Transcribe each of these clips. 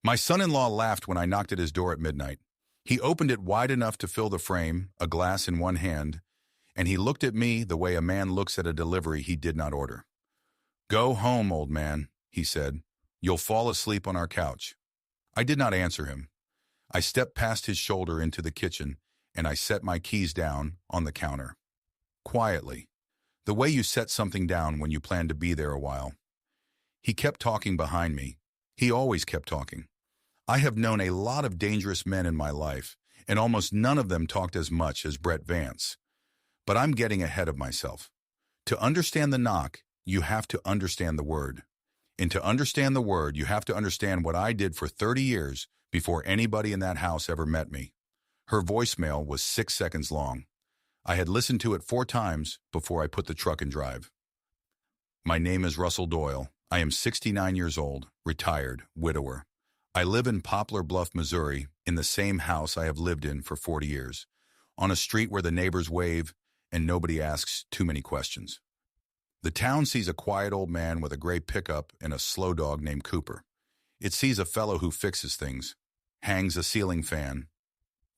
My son-in-law laughed when I knocked at his door at midnight. He opened it wide enough to fill the frame, a glass in one hand, and he looked at me the way a man looks at a delivery he did not order. "Go home, old man," he said. "You'll fall asleep on our couch." I did not answer him. I stepped past his shoulder into the kitchen, and I set my keys down on the counter. Quietly, the way you set something down when you plan to be there a while. He kept talking behind me. He always kept talking. I have known a lot of dangerous men in my life, and almost none of them talked as much as Brett Vance. But I'm getting ahead of myself. To understand the knock, you have to understand the word. And to understand the word, you have to understand what I did for 30 years before anybody in that house ever met me. Her voicemail was 6 seconds long. I had listened to it 4 times before I put the truck in drive. My name is Russell Doyle. I am 69 years old, retired, widower. I live in Poplar Bluff, Missouri, in the same house I have lived in for 40 years, on a street where the neighbors wave and nobody asks too many questions. The town sees a quiet old man with a gray pickup and a slow dog named Cooper. It sees a fellow who fixes things, hangs a ceiling fan,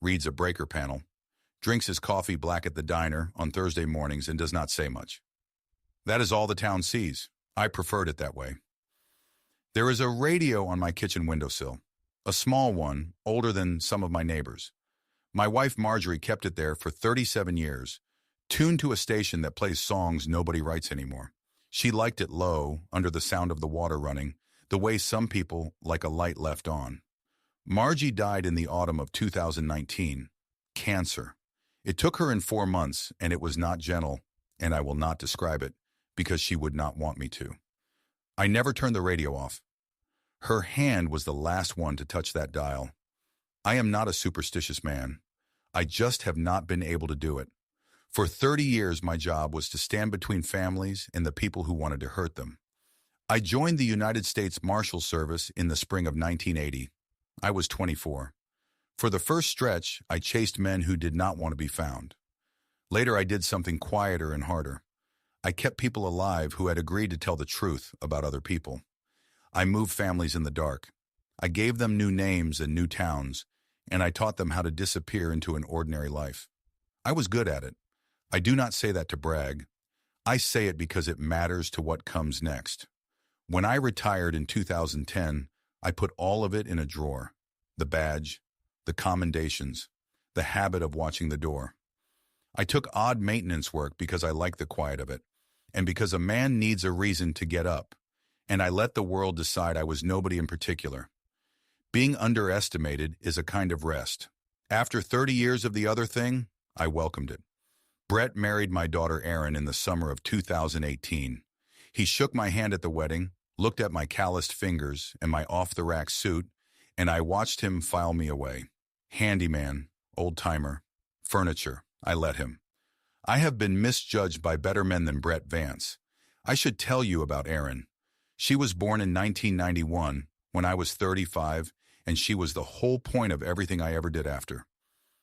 reads a breaker panel, drinks his coffee black at the diner on Thursday mornings and does not say much. That is all the town sees. I preferred it that way. There is a radio on my kitchen windowsill, a small one, older than some of my neighbors. My wife Marjorie kept it there for 37 years, tuned to a station that plays songs nobody writes anymore. She liked it low, under the sound of the water running, the way some people like a light left on. Margie died in the autumn of 2019. Cancer. It took her in 4 months, and it was not gentle, and I will not describe it, because she would not want me to. I never turned the radio off. Her hand was the last one to touch that dial. I am not a superstitious man. I just have not been able to do it. For 30 years, my job was to stand between families and the people who wanted to hurt them. I joined the United States Marshal Service in the spring of 1980. I was 24. For the first stretch, I chased men who did not want to be found. Later, I did something quieter and harder. I kept people alive who had agreed to tell the truth about other people. I moved families in the dark. I gave them new names and new towns, and I taught them how to disappear into an ordinary life. I was good at it. I do not say that to brag. I say it because it matters to what comes next. When I retired in 2010, I put all of it in a drawer. The badge, the commendations, the habit of watching the door. I took odd maintenance work because I liked the quiet of it, and because a man needs a reason to get up, and I let the world decide I was nobody in particular. Being underestimated is a kind of rest. After 30 years of the other thing, I welcomed it. Brett married my daughter Erin in the summer of 2018. He shook my hand at the wedding, looked at my calloused fingers and my off-the-rack suit, and I watched him file me away. Handyman, old-timer, furniture, I let him. I have been misjudged by better men than Brett Vance. I should tell you about Erin. She was born in 1991, when I was 35, and she was the whole point of everything I ever did after.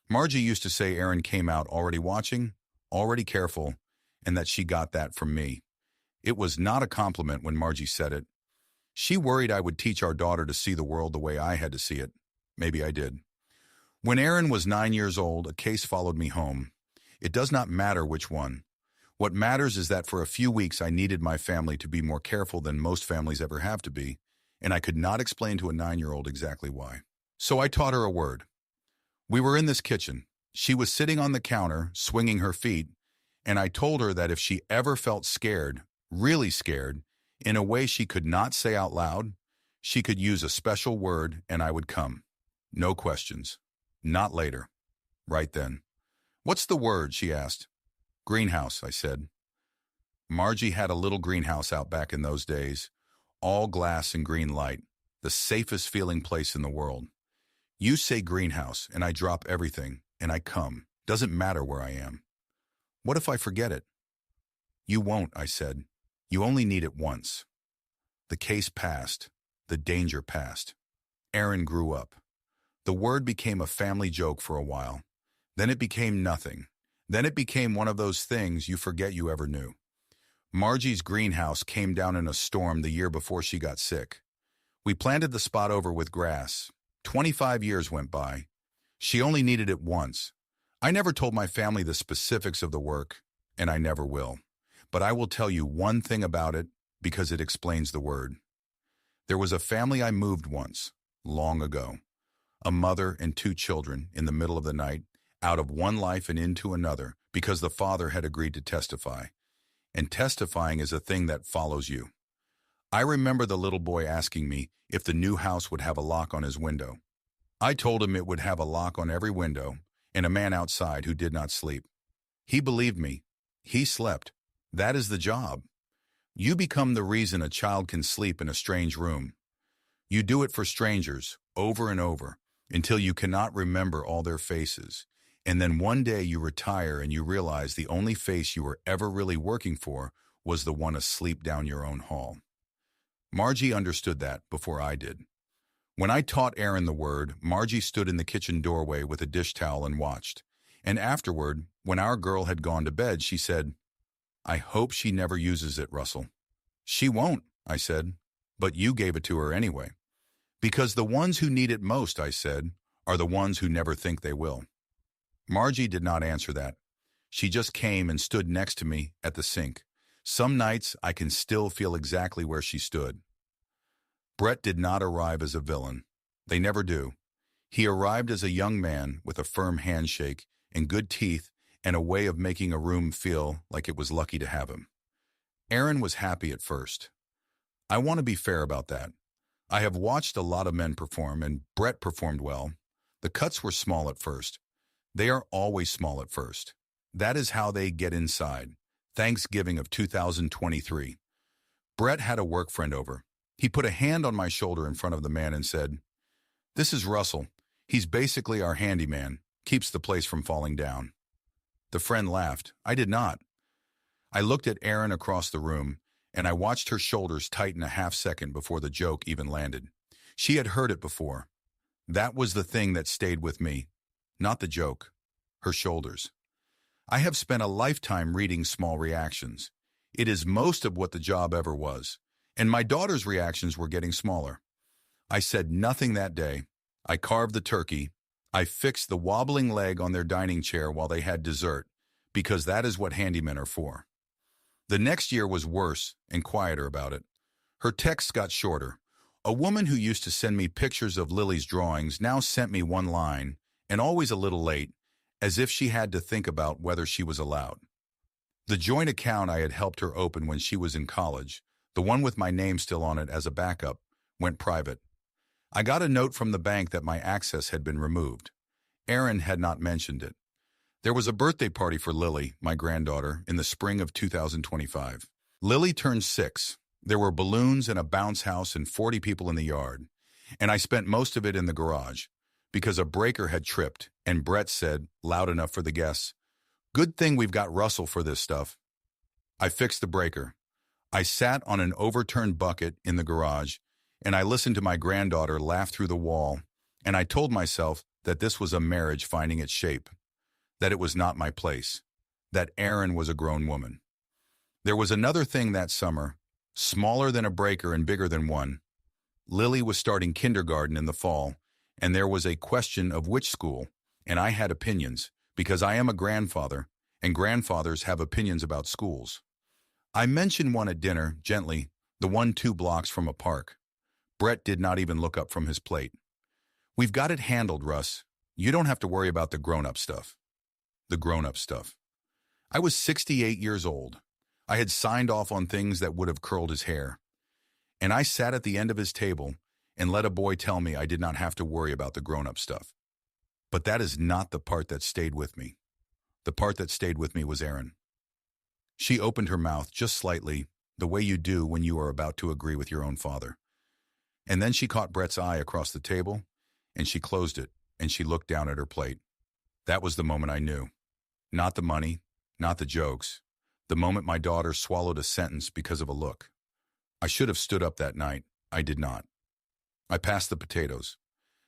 Margie used to say Erin came out already watching, already careful, and that she got that from me. It was not a compliment when Margie said it. She worried I would teach our daughter to see the world the way I had to see it. Maybe I did. When Erin was 9 years old, a case followed me home. It does not matter which one. What matters is that for a few weeks I needed my family to be more careful than most families ever have to be, and I could not explain to a 9-year-old exactly why. So I taught her a word. We were in this kitchen. She was sitting on the counter, swinging her feet, and I told her that if she ever felt scared, really scared, in a way she could not say out loud, she could use a special word and I would come. No questions. Not later. Right then. "What's the word?" she asked. "Greenhouse," I said. Margie had a little greenhouse out back in those days, all glass and green light, the safest feeling place in the world. You say greenhouse, and I drop everything, and I come. Doesn't matter where I am. What if I forget it? You won't, I said. You only need it once. The case passed. The danger passed. Erin grew up. The word became a family joke for a while. Then it became nothing. Then it became one of those things you forget you ever knew. Margie's greenhouse came down in a storm the year before she got sick. We planted the spot over with grass. 25 years went by. She only needed it once. I never told my family the specifics of the work, and I never will. But I will tell you one thing about it because it explains the word. There was a family I moved once, long ago. A mother and 2 children in the middle of the night, out of one life and into another, because the father had agreed to testify. And testifying is a thing that follows you. I remember the little boy asking me if the new house would have a lock on his window. I told him it would have a lock on every window and a man outside who did not sleep. He believed me. He slept. That is the job. You become the reason a child can sleep in a strange room. You do it for strangers over and over until you cannot remember all their faces. And then one day you retire and you realize the only face you were ever really working for was the one asleep down your own hall. Margie understood that before I did. When I taught Aaron the word, Margie stood in the kitchen doorway with a dish towel and watched. And afterward, when our girl had gone to bed, she said, "I hope she never uses it, Russell." "She won't," I said, "but you gave it to her anyway." "Because the ones who need it most," I said, "are the ones who never think they will." Margie did not answer that. She just came and stood next to me at the sink. Some nights I can still feel exactly where she stood. Brett did not arrive as a villain. They never do. He arrived as a young man with a firm handshake and good teeth and a way of making a room feel like it was lucky to have him. Aaron was happy at first. I want to be fair about that. I have watched a lot of men perform, and Brett performed well. The cuts were small at first. They are always small at first. That is how they get inside. Thanksgiving of 2023. Brett had a work friend over. He put a hand on my shoulder in front of the man and said, "This is Russell. He's basically our handyman. Keeps the place from falling down." The friend laughed. I did not. I looked at Aaron across the room, and I watched her shoulders tighten a half second before the joke even landed. She had heard it before. That was the thing that stayed with me. Not the joke. Her shoulders. I have spent a lifetime reading small reactions. It is most of what the job ever was. And my daughter's reactions were getting smaller. I said nothing that day. I carved the turkey. I fixed the wobbling leg on their dining chair while they had dessert, because that is what handymen are for. The next year was worse and quieter about it. Her texts got shorter. A woman who used to send me pictures of Lily's drawings now sent me one line, and always a little late, as if she had to think about whether she was allowed. The joint account I had helped her open when she was in college, the one with my name still on it as a backup, went private. I got a note from the bank that my access had been removed. Aaron had not mentioned it. There was a birthday party for Lily, my granddaughter, in the spring of 2025. Lily turned 6. There were balloons and a bounce house and 40 people in the yard, and I spent most of it in the garage, because a breaker had tripped, and Brett said, loud enough for the guests, "Good thing we've got Russell for this stuff." I fixed the breaker. I sat on an overturned bucket in the garage, and I listened to my granddaughter laugh through the wall, and I told myself that this was a marriage finding its shape, that it was not my place, that Erin was a grown woman. There was another thing that summer, smaller than a breaker and bigger than one. Lily was starting kindergarten in the fall, and there was a question of which school, and I had opinions, because I am a grandfather, and grandfathers have opinions about schools. I mentioned one at dinner, gently, the one 2 blocks from a park. Brett did not even look up from his plate. "We've got it handled, Russ. You don't have to worry about the grown-up stuff." The grown-up stuff. I was 68 years old. I had signed off on things that would have curled his hair. And I sat at the end of his table and let a boy tell me I did not have to worry about the grown-up stuff. But that is not the part that stayed with me. The part that stayed with me was Erin. She opened her mouth just slightly, the way you do when you are about to agree with your own father. And then she caught Brett's eye across the table, and she closed it, and she looked down at her plate. That was the moment I knew. Not the money, not the jokes. The moment my daughter swallowed a sentence because of a look. I should have stood up that night. I did not. I passed the potatoes.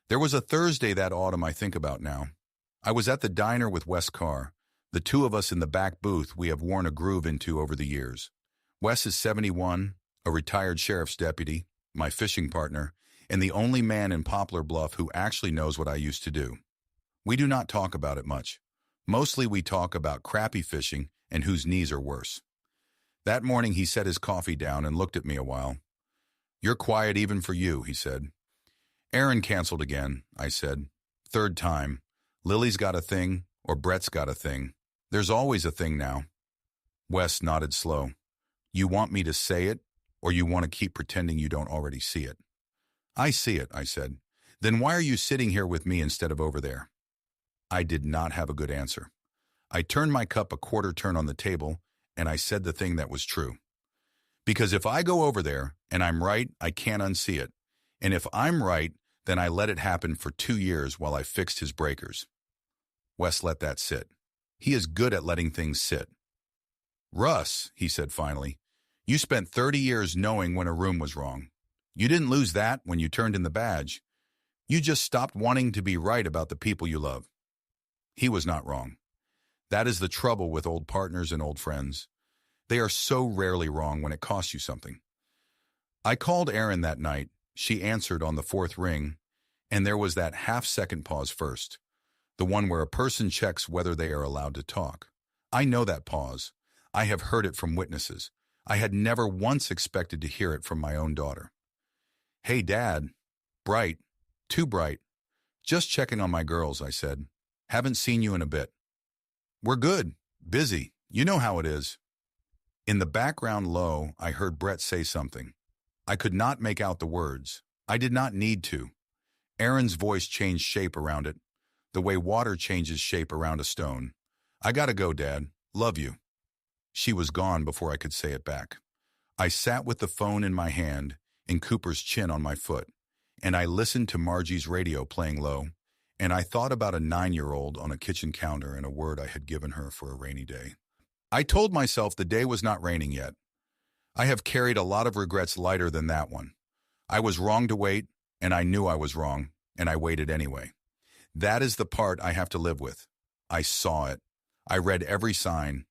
There was a Thursday that autumn I think about now. I was at the diner with Wes Carr, the 2 of us in the back booth we have worn a groove into over the years. Wes is 71, a retired sheriff's deputy, my fishing partner, and the only man in Poplar Bluff who actually knows what I used to do. We do not talk about it much. Mostly we talk about crappie fishing and whose knees are worse. That morning he set his coffee down and looked at me a while. "You're quiet even for you," he said. "Aaron canceled again," I said. "Third time. Lily's got a thing, or Brett's got a thing. There's always a thing now." Wes nodded slow. "You want me to say it, or you want to keep pretending you don't already see it?" "I see it," I said. "Then why are you sitting here with me instead of over there?" I did not have a good answer. I turned my cup a quarter turn on the table, and I said the thing that was true. Because if I go over there, and I'm right, I can't unsee it. And if I'm right, then I let it happen for 2 years while I fixed his breakers. Wes let that sit. He is good at letting things sit. "Russ," he said finally, "you spent 30 years knowing when a room was wrong. You didn't lose that when you turned in the badge. You just stopped wanting to be right about the people you love." He was not wrong. That is the trouble with old partners and old friends. They are so rarely wrong when it costs you something. I called Erin that night. She answered on the 4th ring, and there was that half-second pause first, the one where a person checks whether they are allowed to talk. I know that pause. I have heard it from witnesses. I had never once expected to hear it from my own daughter. "Hey, Dad. Bright. Too bright. Just checking on my girls," I said. "Haven't seen you in a bit." "We're good. Busy. You know how it is." In the background low, I heard Brett say something. I could not make out the words. I did not need to. Erin's voice changed shape around it, the way water changes shape around a stone. "I gotta go, Dad. Love you." She was gone before I could say it back. I sat with the phone in my hand and Cooper's chin on my foot, and I listened to Margie's radio playing low, and I thought about a 9-year-old on a kitchen counter and a word I had given her for a rainy day. I told myself the day was not raining yet. I have carried a lot of regrets lighter than that one. I was wrong to wait, and I knew I was wrong, and I waited anyway. That is the part I have to live with. I saw it. I read every sign.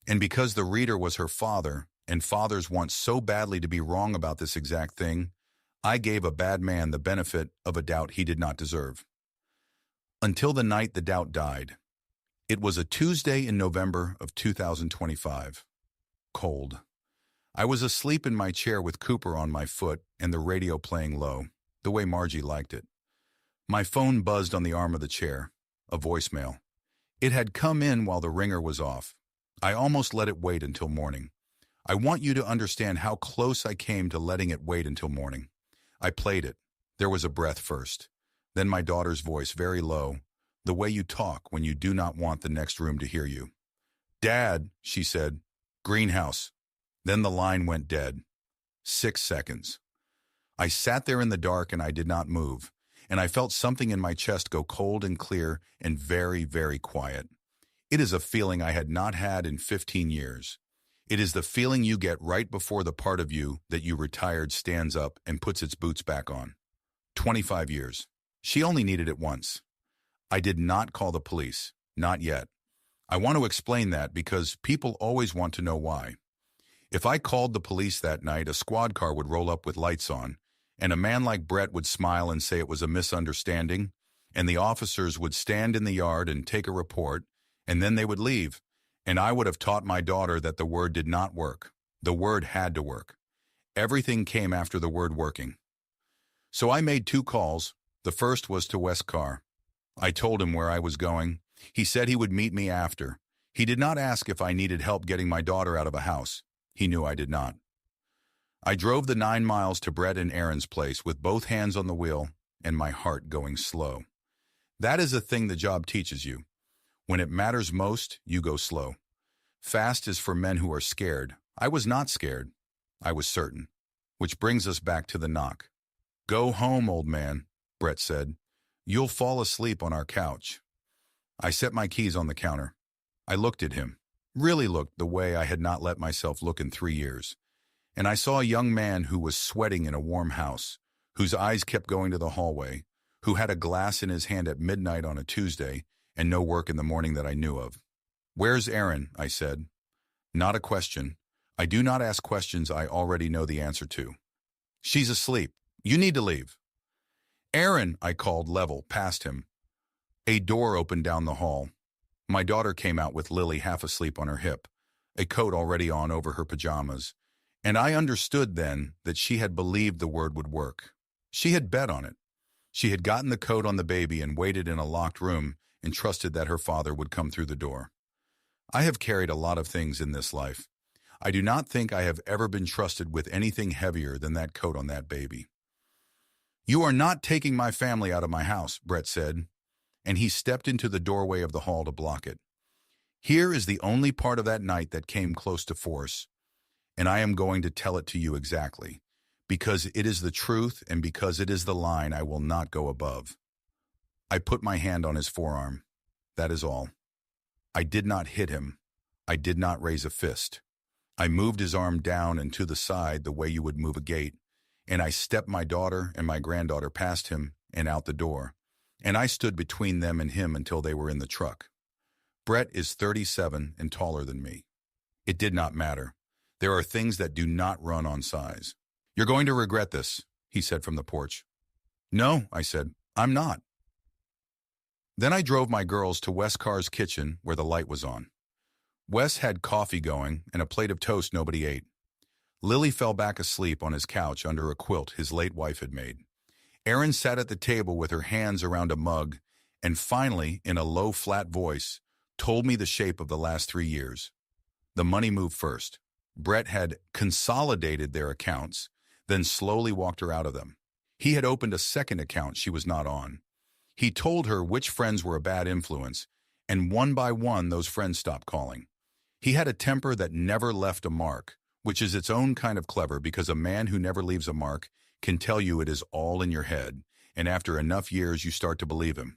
And because the reader was her father, and fathers want so badly to be wrong about this exact thing, I gave a bad man the benefit of a doubt he did not deserve. Until the night the doubt died. It was a Tuesday in November of 2025. Cold. I was asleep in my chair with Cooper on my foot and the radio playing low, the way Margie liked it. My phone buzzed on the arm of the chair, a voicemail. It had come in while the ringer was off. I almost let it wait until morning. I want you to understand how close I came to letting it wait until morning. I played it. There was a breath first. Then my daughter's voice very low, the way you talk when you do not want the next room to hear you. "Dad," she said, "greenhouse." Then the line went dead. 6 seconds. I sat there in the dark and I did not move, and I felt something in my chest go cold and clear and very, very quiet. It is a feeling I had not had in 15 years. It is the feeling you get right before the part of you that you retired stands up and puts its boots back on. 25 years. She only needed it once. I did not call the police. Not yet. I want to explain that because people always want to know why. If I called the police that night, a squad car would roll up with lights on, and a man like Brett would smile and say it was a misunderstanding, and the officers would stand in the yard and take a report, and then they would leave, and I would have taught my daughter that the word did not work. The word had to work. Everything came after the word working. So I made 2 calls. The first was to Wes Carr. I told him where I was going. He said he would meet me after. He did not ask if I needed help getting my daughter out of a house. He knew I did not. I drove the 9 miles to Brett and Erin's place with both hands on the wheel and my heart going slow. That is a thing the job teaches you. When it matters most, you go slow. Fast is for men who are scared. I was not scared. I was certain. Which brings us back to the knock. "Go home, old man," Brett said. "You'll fall asleep on our couch." I set my keys on the counter. I looked at him. Really looked the way I had not let myself look in 3 years. And I saw a young man who was sweating in a warm house, whose eyes kept going to the hallway, who had a glass in his hand at midnight on a Tuesday and no work in the morning that I knew of. "Where's Erin?" I said. Not a question. I do not ask questions I already know the answer to. "She's asleep. You need to leave." "Aaron," I called level past him. A door opened down the hall. My daughter came out with Lily half asleep on her hip, a coat already on over her pajamas, and I understood then that she had believed the word would work. She had bet on it. She had gotten the coat on the baby and waited in a locked room and trusted that her father would come through the door. I have carried a lot of things in this life. I do not think I have ever been trusted with anything heavier than that coat on that baby. "You are not taking my family out of my house," Brett said, and he stepped into the doorway of the hall to block it. "Here is the only part of that night that came close to force, and I am going to tell it to you exactly, because it is the truth and because it is the line I will not go above." I put my hand on his forearm. That is all. I did not hit him. I did not raise a fist. I moved his arm down and to the side the way you would move a gate, and I stepped my daughter and my granddaughter past him and out the door, and I stood between them and him until they were in the truck. Brett is 37 and taller than me. It did not matter. There are things that do not run on size. "You're going to regret this," he said from the porch. "No," I said, "I'm not." Then I drove my girls to Wes Carr's kitchen where the light was on. Wes had coffee going and a plate of toast nobody ate. Lily fell back asleep on his couch under a quilt his late wife had made. Erin sat at the table with her hands around a mug and finally, in a low, flat voice, told me the shape of the last 3 years. The money moved first. Brett had consolidated their accounts, then slowly walked her out of them. He had opened a second account she was not on. He told her which friends were a bad influence, and one by one those friends stopped calling. He had a temper that never left a mark, which is its own kind of clever because a man who never leaves a mark can tell you it is all in your head, and after enough years you start to believe him.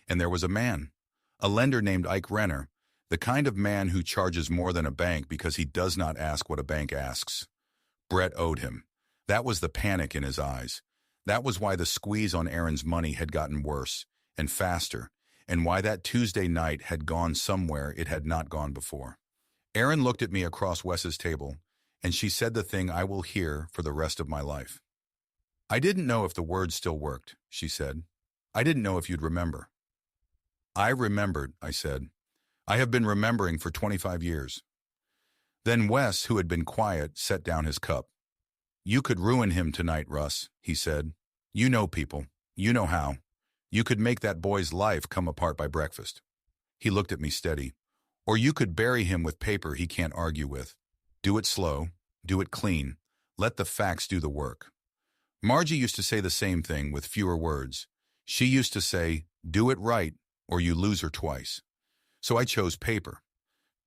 And there was a man, a lender named Ike Renner, the kind of man who charges more than a bank because he does not ask what a bank asks. Brett owed him. That was the panic in his eyes. That was why the squeeze on Aaron's money had gotten worse and faster, and why that Tuesday night had gone somewhere it had not gone before. Aaron looked at me across Wes's table, and she said the thing I will hear for the rest of my life. "I didn't know if the words still worked," she said. "I didn't know if you'd remember." "I remembered," I said. "I have been remembering for 25 years. Then Wes, who had been quiet, set down his cup. "You could ruin him tonight, Russ," he said. "You know people. You know how. You could make that boy's life come apart by breakfast." He looked at me steady. "Or you could bury him with paper he can't argue with. Do it slow. Do it clean. Let the facts do the work." Margie used to say the same thing with fewer words. She used to say, "Do it right, or you lose her twice." So I chose paper.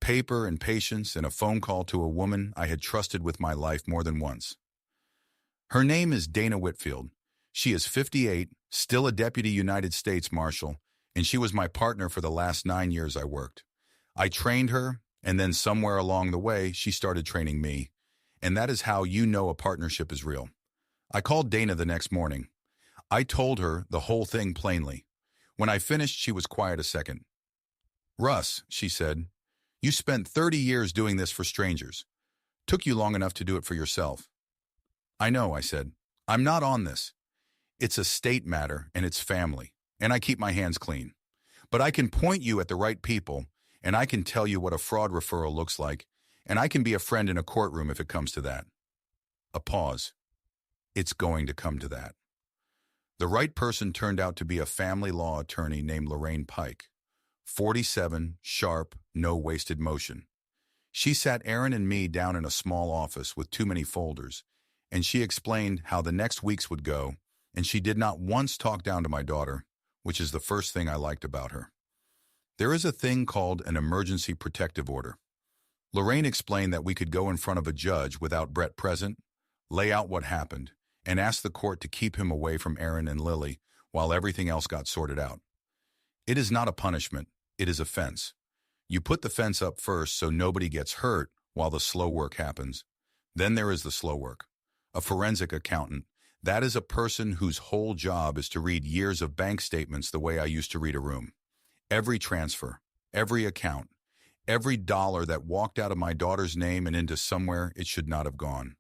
Paper and patience and a phone call to a woman I had trusted with my life more than once. Her name is Dana Whitfield. She is 58, still a Deputy United States Marshal, and she was my partner for the last 9 years I worked. I trained her, and then somewhere along the way, she started training me. And that is how you know a partnership is real. I called Dana the next morning. I told her the whole thing plainly. When I finished, she was quiet a second. "Russ," she said, "you spent 30 years doing this for strangers. Took you long enough to do it for yourself." "I know," I said. "I'm not on this. It's a state matter, and it's family, and I keep my hands clean. But I can point you at the right people, and I can tell you what a fraud referral looks like, and I can be a friend in a courtroom if it comes to that." A pause. "It's going to come to that." The right person turned out to be a family law attorney named Lorraine Pike. 47, sharp, no wasted motion. She sat Aaron and me down in a small office with too many folders, and she explained how the next weeks would go, and she did not once talk down to my daughter, which is the first thing I liked about her. There is a thing called an emergency protective order. Lorraine explained that we could go in front of a judge without Brett present, lay out what happened, and ask the court to keep him away from Aaron and Lily while everything else got sorted out. It is not a punishment, it is a fence. You put the fence up first so nobody gets hurt while the slow work happens. Then there is the slow work. A forensic accountant. That is a person whose whole job is to read years of bank statements the way I used to read a room. Every transfer, every account, every dollar that walked out of my daughter's name and into somewhere it should not have gone.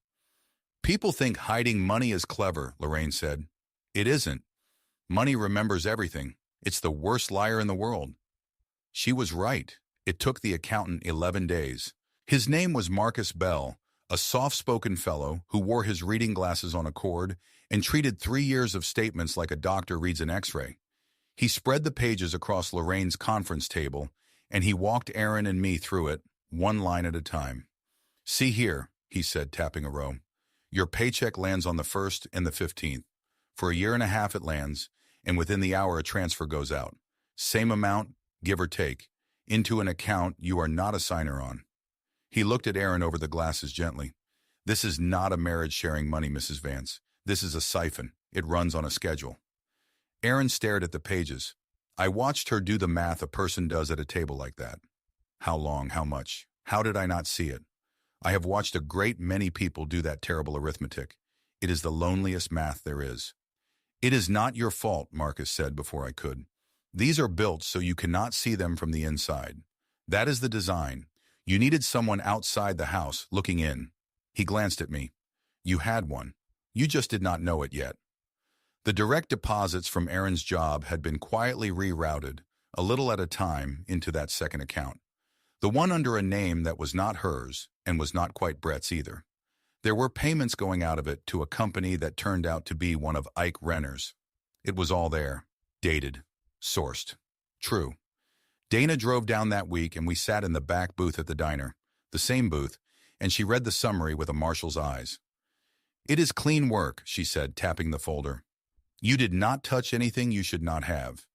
"People think hiding money is clever," Lorraine said. "It isn't. Money remembers everything. It's the worst liar in the world. She was right. It took the accountant 11 days. His name was Marcus Bell, a soft-spoken fellow who wore his reading glasses on a cord and treated 3 years of statements like a doctor reads an x-ray. He spread the pages across Lorraine's conference table, and he walked Aaron and me through it, one line at a time. "See here," he said, tapping a row. "Your paycheck lands on the 1st and the 15th. For a year and a half it lands, and within the hour a transfer goes out. Same amount, give or take, into an account you are not a signer on." He looked at Aaron over the glasses gently. "This is not a marriage-sharing money, Mrs. Vance. This is a siphon. It runs on a schedule." Aaron stared at the pages. I watched her do the math a person does at a table like that. How long, how much? How did I not see it? I have watched a great many people do that terrible arithmetic. It is the loneliest math there is. "It is not your fault," Marcus said before I could. "These are built so you cannot see them from the inside. That is the design. You needed someone outside the house, looking in." He glanced at me. "You had one. You just did not know it yet." The direct deposits from Aaron's job had been quietly rerouted, a little at a time, into that second account. The one under a name that was not hers, and was not quite Brett's either. There were payments going out of it to a company that turned out to be one of Ike Renner's. It was all there, dated, sourced. True. Dana drove down that week and we sat in the back booth at the diner, the same booth, and she read the summary with a marshal's eyes. "It is clean work," she said, tapping the folder. "You did not touch anything you should not have.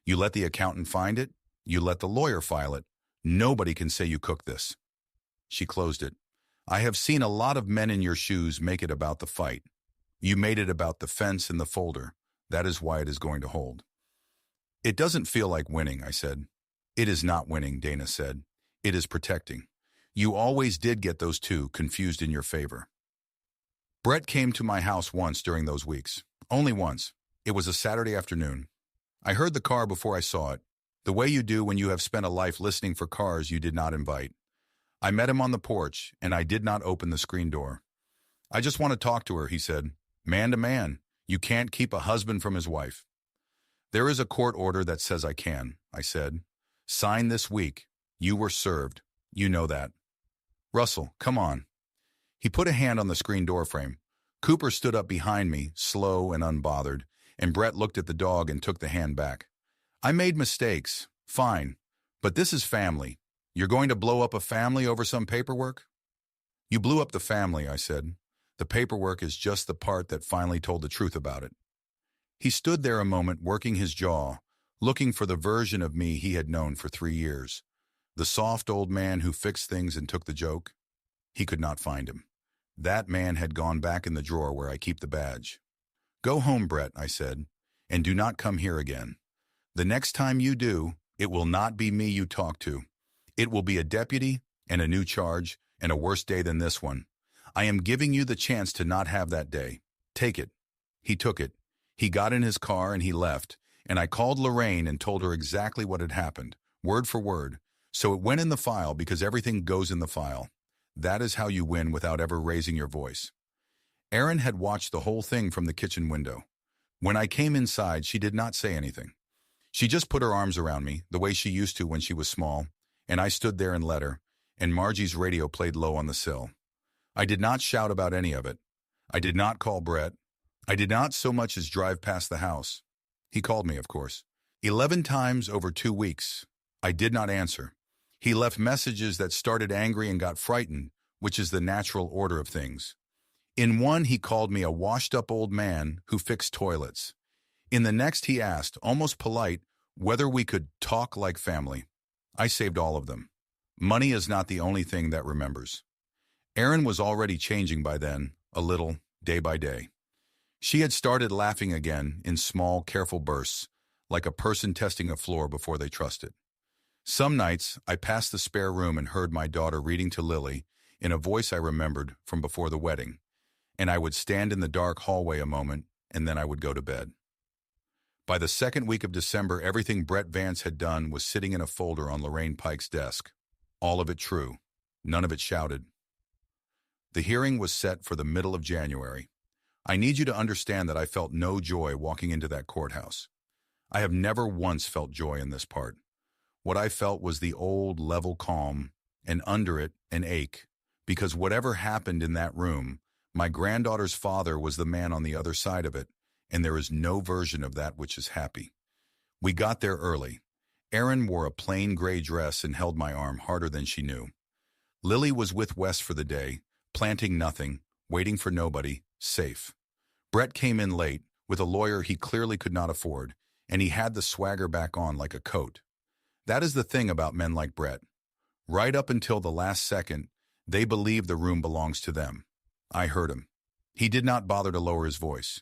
You let the accountant find it. You let the lawyer file it. Nobody can say you cooked this." She closed it. "I have seen a lot of men in your shoes make it about the fight. You made it about the fence and the folder. That is why it is going to hold." "It doesn't feel like winning," I said. "It is not winning," Dana said. "It is protecting. You always did get those two confused in your favor." Brett came to my house once during those weeks. Only once. It was a Saturday afternoon. I heard the car before I saw it, the way you do when you have spent a life listening for cars you did not invite. I met him on the porch, and I did not open the screen door. "I just want to talk to her," he said. "Man to man. You can't keep a husband from his wife." "There is a court order that says I can," I said. "Sign this week. You were served. You know that." "Russell, come on." He put a hand on the screen door frame. Cooper stood up behind me, slow and unbothered, and Brett looked at the dog and took the hand back. "I made mistakes. Fine. But this is family. You're going to blow up a family over some paperwork?" "You blew up the family," I said. "The paperwork is just the part that finally told the truth about it." He stood there a moment, working his jaw, looking for the version of me he had known for 3 years. The soft old man who fixed things and took the joke. He could not find him. That man had gone back in the drawer where I keep the badge. "Go home, Brett," I said, "and do not come here again. The next time you do, it will not be me you talk to. It will be a deputy and a new charge and a worse day than this one. I am giving you the chance to not have that day. Take it." He took it. He got in his car and he left, and I called Lorraine and told her exactly what had happened, word for word. So it went in the file because everything goes in the file. That is how you win without ever raising your voice. Erin had watched the whole thing from the kitchen window. When I came inside, she did not say anything. She just put her arms around me, the way she used to when she was small, and I stood there and let her, and Margie's radio played low on the sill. I did not shout about any of it. I did not call Brett. I did not so much as drive past the house. He called me, of course. 11 times over 2 weeks. I did not answer. He left messages that started angry and got frightened, which is the natural order of things. In one, he called me a washed-up old man who fixed toilets. In the next, he asked, almost polite, whether we could talk like family. I saved all of them. Money is not the only thing that remembers. Erin was already changing by then, a little, day by day. She had started laughing again in small, careful bursts, like a person testing a floor before they trust it. Some nights, I passed the spare room and heard my daughter reading to Lily in a voice I remembered from before the wedding, and I would stand in the dark hallway a moment, and then I would go to bed. By the second week of December, everything Brett Vance had done was sitting in a folder on Lorraine Pike's desk. All of it true. None of it shouted. The hearing was set for the middle of January. I need you to understand that I felt no joy walking into that courthouse. I have never once felt joy in this part. What I felt was the old, level calm, and under it, an ache, because whatever happened in that room, my granddaughter's father was the man on the other side of it, and there is no version of that which is happy. We got there early. Erin wore a plain gray dress and held my arm harder than she knew. Lily was with Wes for the day, planting nothing, waiting for nobody, safe. Brett came in late, with a lawyer he clearly could not afford, and he had the swagger back on like a coat. That is the thing about men like Brett. Right up until the last second, they believe the room belongs to them. I heard him. He did not bother to lower his voice.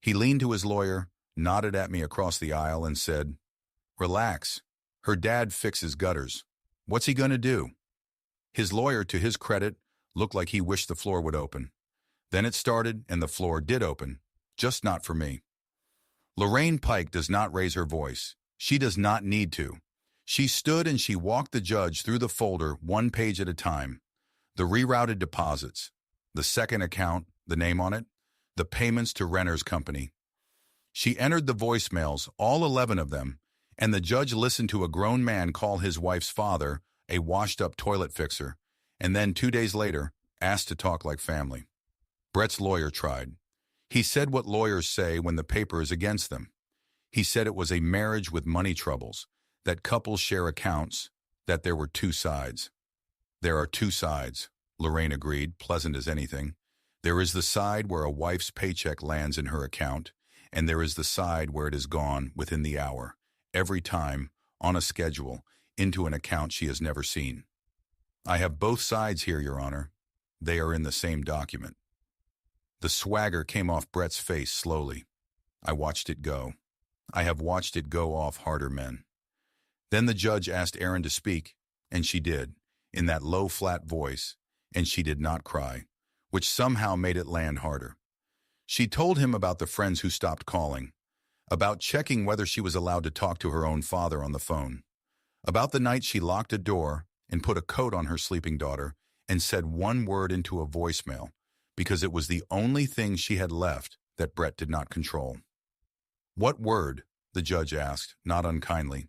He leaned to his lawyer, nodded at me across the aisle, and said, "Relax. Her dad fixes gutters. What's he going to do?" His lawyer, to his credit, looked like he wished the floor would open. Then it started, and the floor did open, just not for me. Lorraine Pike does not raise her voice. She does not need to. She stood and she walked the judge through the folder one page at a time. The rerouted deposits, the second account, the name on it, the payments to Renner's company. She entered the voicemails, all 11 of them, and the judge listened to a grown man call his wife's father a washed-up toilet fixer, and then 2 days later, asked to talk like family. Brett's lawyer tried. He said what lawyers say when the paper is against them. He said it was a marriage with money troubles, that couples share accounts, that there were two sides. There are two sides, Lorraine agreed, pleasant as anything. There is the side where a wife's paycheck lands in her account, and there is the side where it is gone within the hour, every time, on a schedule, into an account she has never seen. I have both sides here, Your Honor. They are in the same document. The swagger came off Brett's face slowly. I watched it go. I have watched it go off harder men. Then the judge asked Erin to speak, and she did, in that low, flat voice, and she did not cry, which somehow made it land harder. She told him about the friends who stopped calling, about checking whether she was allowed to talk to her own father on the phone, about the night she locked a door and put a coat on her sleeping daughter and said one word into a voicemail because it was the only thing she had left that Brett did not control. "What word?" the judge asked, not unkindly.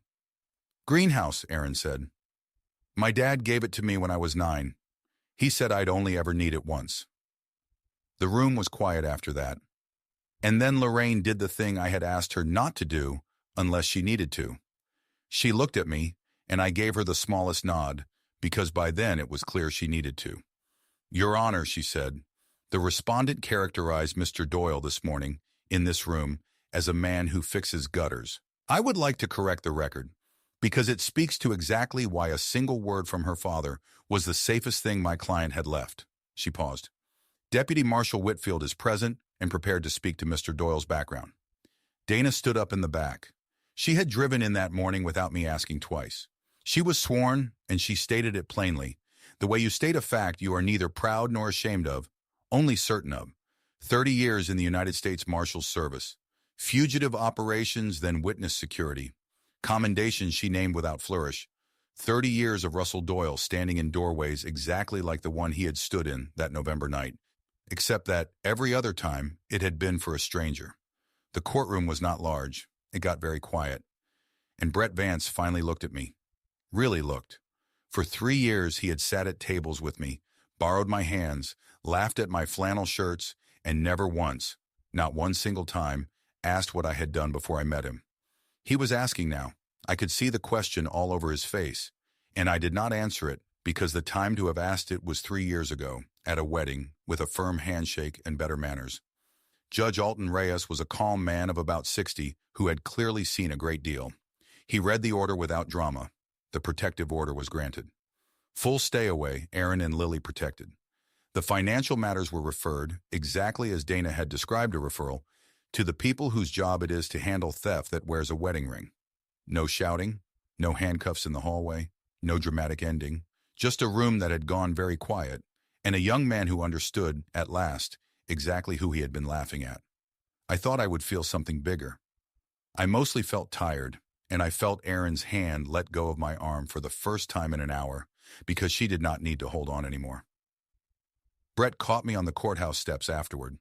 "Greenhouse," Erin said. "My dad gave it to me when I was 9. He said I'd only ever need it once." The room was quiet after that. And then Lorraine did the thing I had asked her not to do unless she needed to. She looked at me, and I gave her the smallest nod, because by then it was clear she needed to. "Your Honor," she said, "the respondent characterized Mr. Doyle this morning, in this room, as a man who fixes gutters. I would like to correct the record, because it speaks to exactly why a single word from her father was the safest thing my client had left." She paused. "Deputy Marshal Whitfield is present and prepared to speak to Mr. Doyle's background." Dana stood up in the back. She had driven in that morning without me asking twice. She was sworn, and she stated it plainly. The way you state a fact you are neither proud nor ashamed of, only certain of. 30 years in the United States Marshal's Service. Fugitive operations, then witness security. Commendations she named without flourish. 30 years of Russell Doyle standing in doorways exactly like the one he had stood in that November night, except that every other time it had been for a stranger. The courtroom was not large. It got very quiet. And Brett Vance finally looked at me. Really looked. For 3 years he had sat at tables with me, borrowed my hands, laughed at my flannel shirts, and never once, not one single time, asked what I had done before I met him. He was asking now. I could see the question all over his face, and I did not answer it because the time to have asked it was 3 years ago, at a wedding, with a firm handshake and better manners. Judge Alton Reyes was a calm man of about 60 who had clearly seen a great deal. He read the order without drama. The protective order was granted. Full stay away, Erin and Lily protected. The financial matters were referred, exactly as Dana had described a referral, to the people whose job it is to handle theft that wears a wedding ring. No shouting, no handcuffs in the hallway, no dramatic ending, just a room that had gone very quiet, and a young man who understood, at last, exactly who he had been laughing at. I thought I would feel something bigger. I mostly felt tired, and I felt Erin's hand let go of my arm for the first time in an hour, because she did not need to hold on anymore. Brett caught me on the courthouse steps afterward.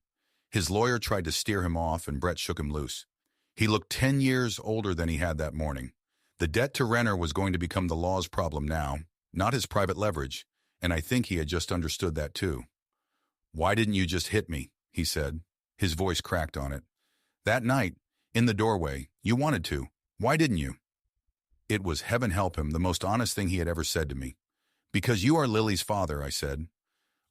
His lawyer tried to steer him off, and Brett shook him loose. He looked 10 years older than he had that morning. The debt to Renner was going to become the law's problem now, not his private leverage, and I think he had just understood that too. "Why didn't you just hit me?" he said. His voice cracked on it. "That night, in the doorway, you wanted to. Why didn't you?" It was, heaven help him, the most honest thing he had ever said to me. "Because you are Lily's father," I said.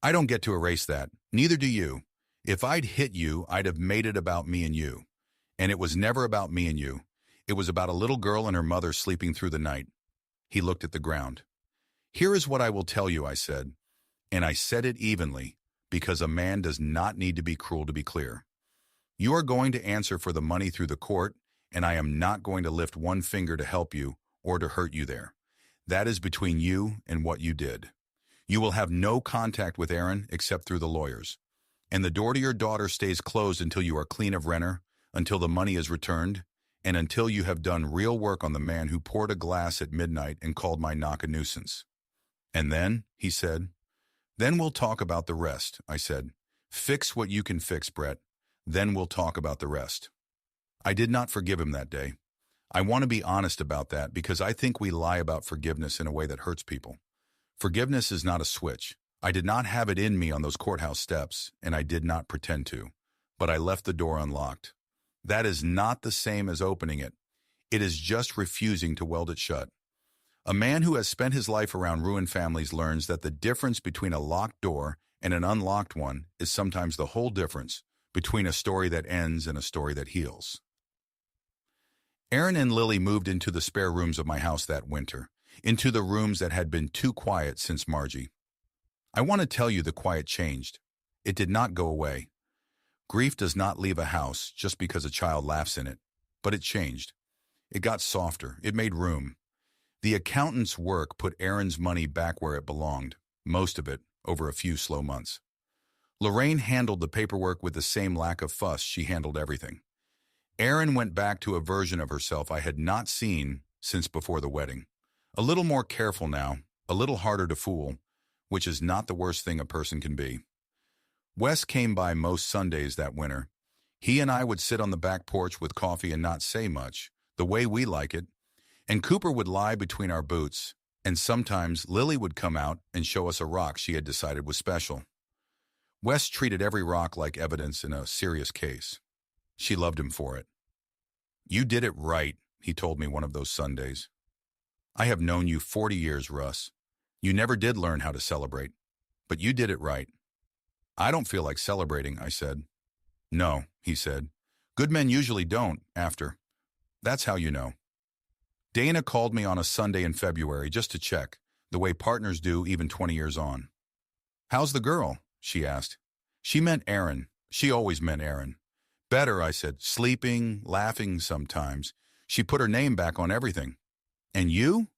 "I don't get to erase that. Neither do you. If I'd hit you, I'd have made it about me and you. And it was never about me and you. It was about a little girl and her mother sleeping through the night." He looked at the ground. "Here is what I will tell you," I said. And I said it evenly, because a man does not need to be cruel to be clear. "You are going to answer for the money through the court, and I am not going to lift one finger to help you or to hurt you there. That is between you and what you did. You will have no contact with Aaron except through the lawyers. And the door to your daughter stays closed until you are clean of Renner, until the money is returned, and until you have done real work on the man who poured a glass at midnight and called my knock a nuisance." "And then," he said. "Then we'll talk about the rest," I said. "Fix what you can fix, Brett. Then we'll talk about the rest." I did not forgive him that day. I want to be honest about that because I think we lie about forgiveness in a way that hurts people. Forgiveness is not a switch. I did not have it in me on those courthouse steps, and I did not pretend to. But I left the door unlocked. That is not the same as opening it. It is just refusing to weld it shut. A man who has spent his life around ruined families learns that the difference between a locked door and an unlocked one is sometimes the whole difference between a story that ends and a story that heals. Aaron and Lily moved into the spare rooms of my house that winter, into the rooms that had been too quiet since Margie. I want to tell you the quiet changed. It did not go away. Grief does not leave a house just because a child laughs in it, but it changed. It got softer. It made room. The accountant's work put Aaron's money back where it belonged, most of it over a few slow months. Lorraine handled the paperwork with the same lack of fuss she handled everything. Aaron went back to a version of herself I had not seen since before the wedding. A little more careful now, a little harder to fool, which is not the worst thing a person can be. Wes came by most Sundays that winter. He and I would sit on the back porch with coffee and not say much, the way we like it, and Cooper would lie between our boots, and sometimes Lily would come out and show us a rock she had decided was special. Wes treated every rock like evidence in a serious case. She loved him for it. "You did it right," he told me one of those Sundays. "I have known you 40 years, Russ. You never did learn how to celebrate, but you did it right." "I don't feel like celebrating," I said. "No," he said. "Good men usually don't, after. That's how you know." Dana called me on a Sunday in February just to check, the way partners do even 20 years on. "How's the girl?" she asked. She meant Aaron. She always meant Aaron. "Better," I said, "sleeping, laughing sometimes. She put her name back on everything." "And you?"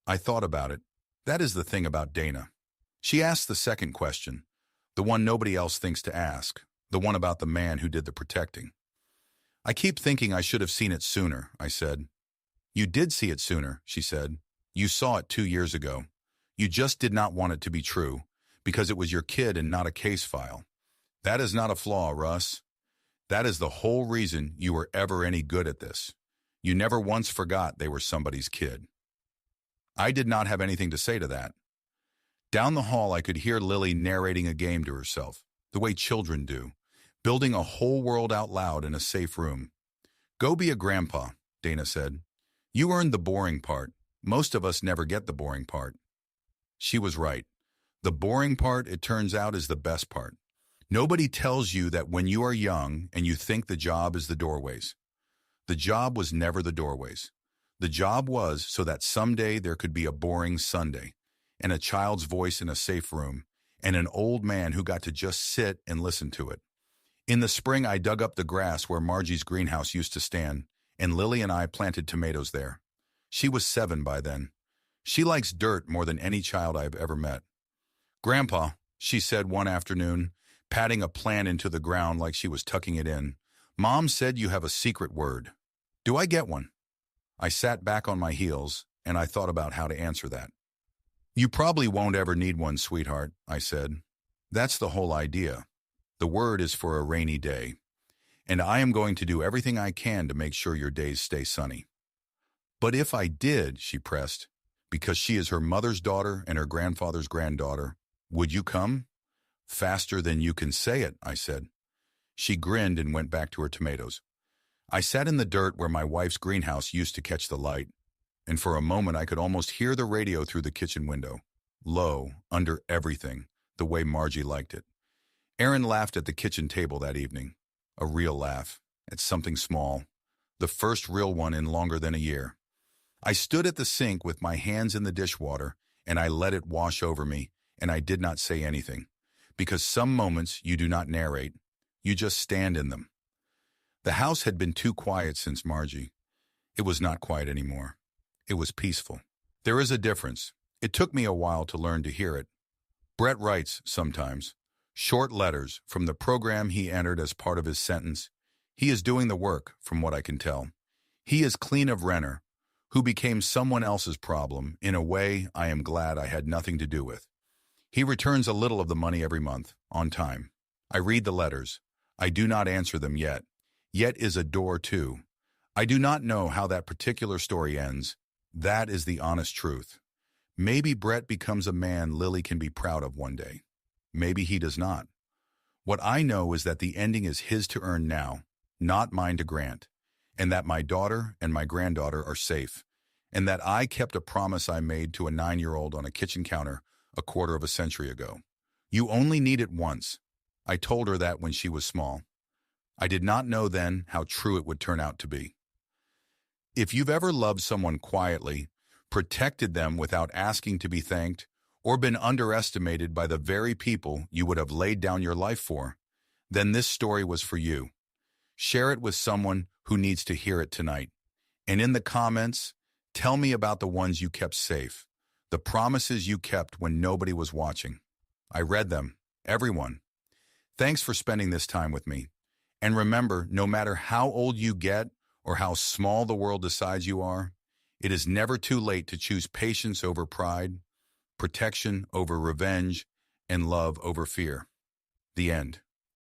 I thought about it. That is the thing about Dana. She asked the second question, the one nobody else thinks to ask, the one about the man who did the protecting. "I keep thinking I should have seen it sooner," I said. "You did see it sooner," she said. "You saw it 2 years ago. You just did not want it to be true, because it was your kid and not a case file. That is not a flaw, Russ. That is the whole reason you were ever any good at this. You never once forgot they were somebody's kid." I did not have anything to say to that. Down the hall, I could hear Lily narrating a game to herself, the way children do, building a whole world out loud in a safe room. "Go be a grandpa," Dana said. "You earned the boring part. Most of us never get the boring part." She was right. The boring part, it turns out, is the best part. Nobody tells you that when you are young and you think the job is the doorways. The job was never the doorways. The job was so that someday there could be a boring Sunday, and a child's voice in a safe room, and an old man who got to just sit and listen to it. In the spring, I dug up the grass where Margie's greenhouse used to stand, and Lily and I planted tomatoes there. She was 7 by then. She likes dirt more than any child I've ever met. "Grandpa," she said one afternoon, patting a plant into the ground like she was tucking it in, "Mom said you have a secret word. Do I get one?" I sat back on my heels, and I thought about how to answer that. "You probably won't ever need one, sweetheart," I said. "That's the whole idea. The word is for a rainy day, and I am going to do everything I can to make sure your days stay sunny. But if I did, she pressed, because she is her mother's daughter and her grandfather's granddaughter, would you come? Faster than you can say it, I said. She grinned and went back to her tomatoes. I sat in the dirt where my wife's greenhouse used to catch the light, and for a moment I could almost hear the radio through the kitchen window. Low, under everything, the way Margie liked it. Aaron laughed at the kitchen table that evening. A real laugh, at something small. The first real one in longer than a year. I stood at the sink with my hands in the dishwater, and I let it wash over me, and I did not say anything. Because some moments you do not narrate, you just stand in them. The house had been too quiet since Margie. It was not quiet anymore. It was peaceful. There is a difference. It took me a while to learn to hear it. Brett writes, sometimes, short letters from the program he entered as part of his sentence. He is doing the work, from what I can tell. He is clean of Renner, who became someone else's problem in a way I am glad I had nothing to do with. He returns a little of the money every month, on time. I read the letters. I do not answer them yet. Yet is a door too. I do not know how that particular story ends. That is the honest truth. Maybe Brett becomes a man Lily can be proud of one day. Maybe he does not. What I know is that the ending is his to earn now, not mine to grant, and that my daughter and my granddaughter are safe, and that I kept a promise I made to a 9-year-old on a kitchen counter a quarter of a century ago. You only need it once. I told her that when she was small. I did not know then how true it would turn out to be. If you've ever loved someone quietly, protected them without asking to be thanked, or been underestimated by the very people you would have laid down your life for, then this story was for you. Share it with someone who needs to hear it tonight. And in the comments, tell me about the ones you kept safe, the promises you kept when nobody was watching. I read them, everyone. Thanks for spending this time with me. And remember, no matter how old you get or how small the world decides you are, it is never too late to choose patience over pride, protection over revenge, and love over fear. The end.